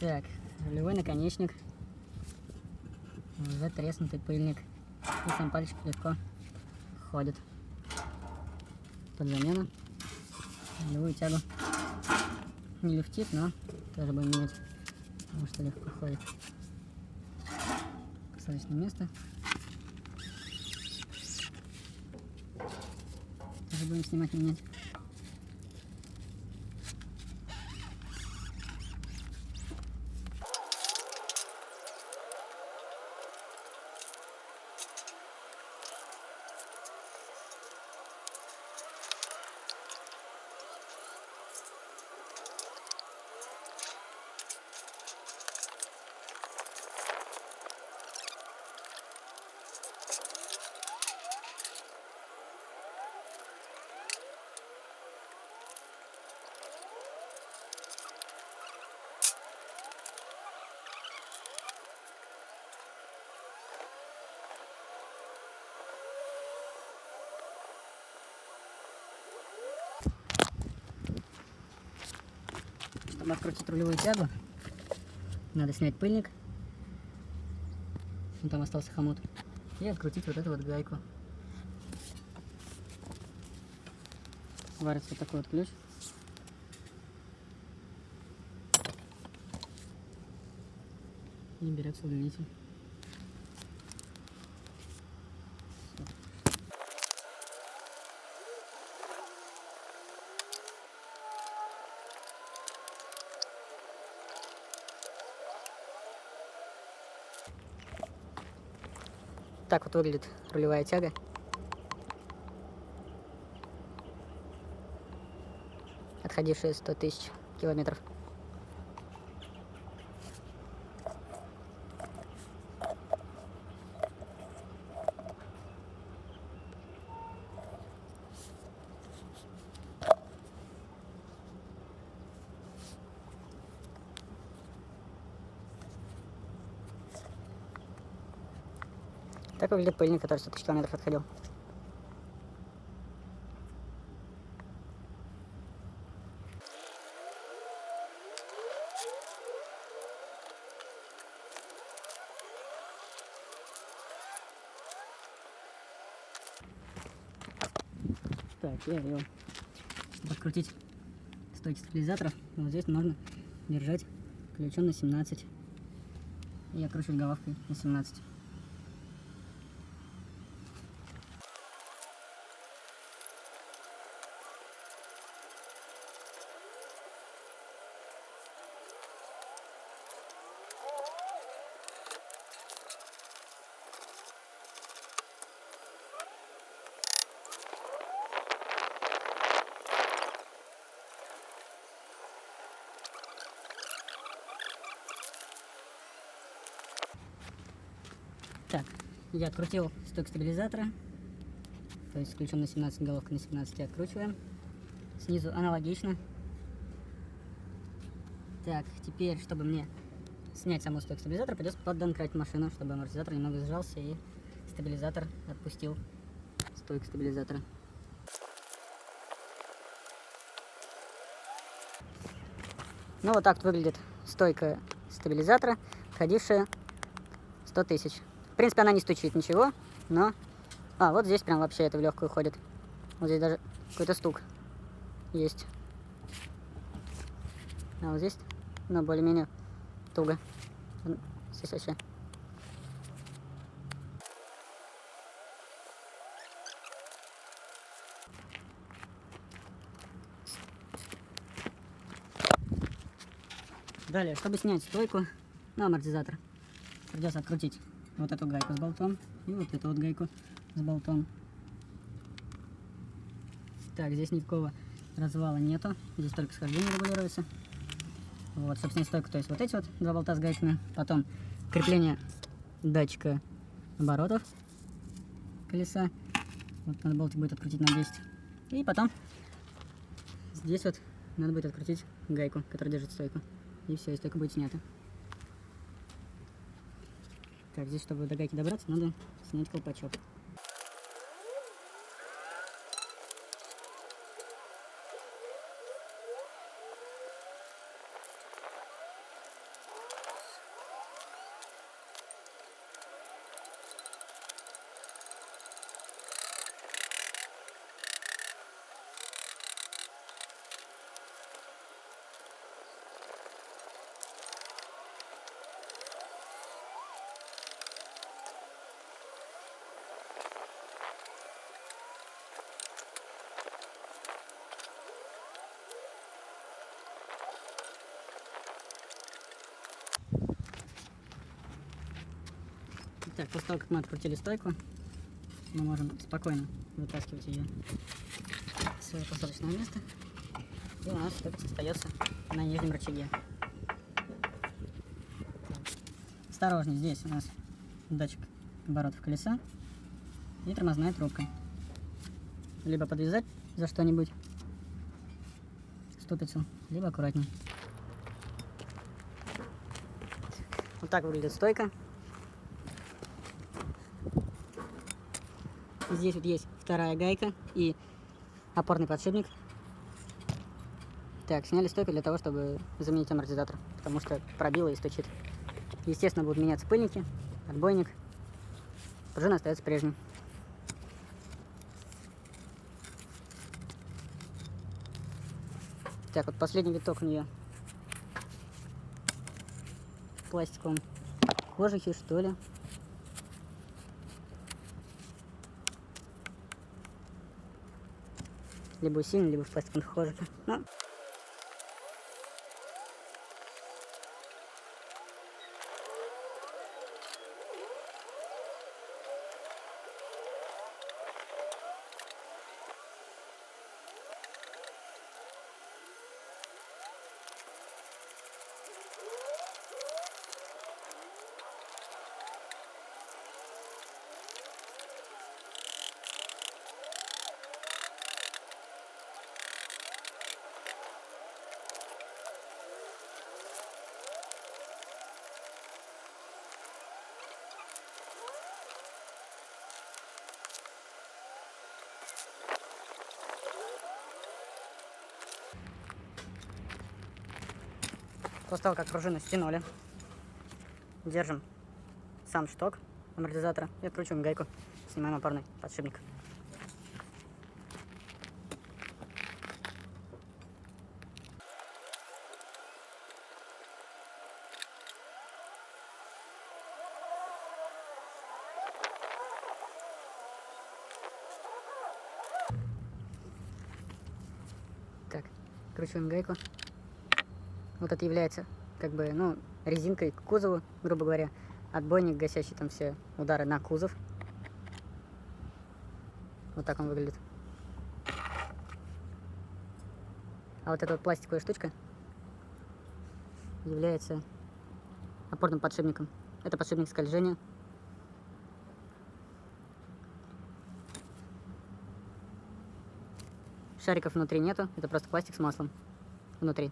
Так, рулевой наконечник, уже треснутый пыльник, и сам пальчик легко ходит. Под замену. Рулевую тягу не люфтит, но тоже будем менять, потому что легко ходит. Посадочное место. Тоже будем снимать, менять. Чтобы открутить рулевую тягу, надо снять пыльник, там остался хомут, и открутить вот эту вот гайку. Варится вот такой вот ключ. И берется удлинитель. Так вот выглядит рулевая тяга. Отходившая 100 тысяч километров. Так выглядит пыльник, который 100 тысяч километров отходил. Так, я его, чтобы открутить стойки стабилизаторов, вот здесь можно держать ключом на 17 и откручивать головкой на 17. Так, я открутил стойку стабилизатора, то есть ключом на 17, головка на 17 откручиваем. Снизу аналогично. Так, теперь, чтобы мне снять саму стойку стабилизатора, придется поддонкрать машину, чтобы амортизатор немного сжался и стабилизатор отпустил стойку стабилизатора. Ну вот так вот выглядит стойка стабилизатора, отходившая 100 тысяч. В принципе, она не стучит ничего, но... А, вот здесь прям вообще это в легкую ходит. Вот здесь даже какой-то стук есть. А вот здесь, ну, более-менее туго. Здесь вообще. Далее, чтобы снять стойку на амортизатор, придется открутить вот эту гайку с болтом и вот эту вот гайку с болтом. Так, здесь никакого развала нету, здесь только схождение регулируется. Вот, чтобы снять стойку, то есть вот эти вот два болта с гайками, потом крепление датчика оборотов колеса, вот надо болтик будет открутить на 10, и потом здесь вот надо будет открутить гайку, которая держит стойку, и все, и стойка будет снята. Так, здесь, чтобы до гайки добраться, надо снять колпачок. Так, после того, как мы открутили стойку, мы можем спокойно вытаскивать ее в свое посадочное место. И у нас стойка остается на нижнем рычаге. Осторожней, здесь у нас датчик оборотов колеса и тормозная трубка. Либо подвязать за что-нибудь ступицу, либо аккуратней. Вот так выглядит стойка. Здесь вот есть вторая гайка и опорный подшипник. Так, сняли стойку для того, чтобы заменить амортизатор, потому что пробило и стучит. Естественно, будут меняться пыльники, отбойник. Пружина остается прежней. Так, вот последний виток у нее в пластиковом кожухе, что ли. Либо усиленный, либо в пластиковом кожухе. Ну, после того, как пружину стянули, держим сам шток амортизатора и откручиваем гайку, снимаем опорный подшипник. Так, откручиваем гайку. Вот это является как бы, ну, резинкой к кузову, грубо говоря. Отбойник, гасящий там все удары на кузов. Вот так он выглядит. А вот эта вот пластиковая штучка является опорным подшипником. Это подшипник скольжения. Шариков внутри нету, это просто пластик с маслом внутри.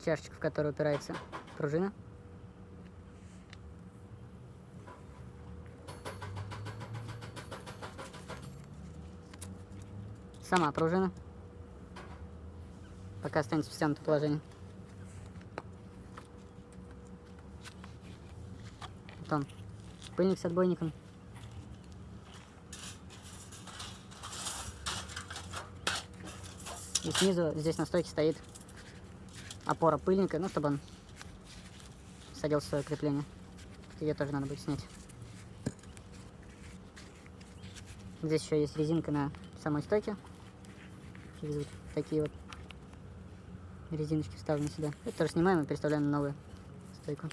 Чашечка, в которую упирается пружина. Сама пружина. Пока останется в стянутом положении. Потом пыльник с отбойником. И снизу здесь на стойке стоит опора пыльника, ну, чтобы он садился в свое крепление. Ее тоже надо будет снять. Здесь еще есть резинка на самой стойке. Через вот такие вот резиночки вставлены сюда. Это тоже снимаем и переставляем на новую стойку.